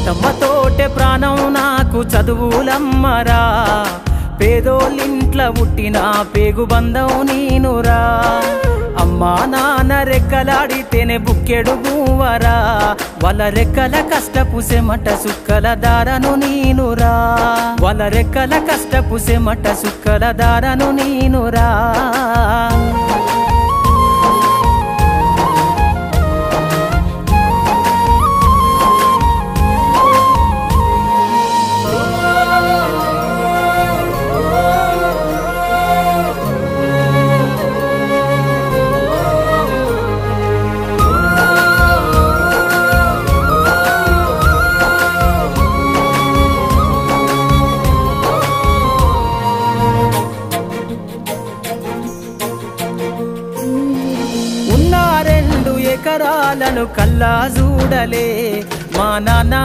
అత్తమ్మతోటే ప్రాణం నాకు చదువులమ్మరా పేదోళ్ళింట్ల పుట్టిన పేగు బంధం నీనురా అమ్మా నాన్న రెక్కలాడితేనే బుక్కెడు బూవరా వాళ్ళ రెక్కల కష్టపు సెమట సుక్కల దారను నీనురా వాళ్ళ రెక్కల కష్టపు సెమట సుక్కల దారను నీనురా ఎకరాలను కల్లా చూడలే మా నాన్న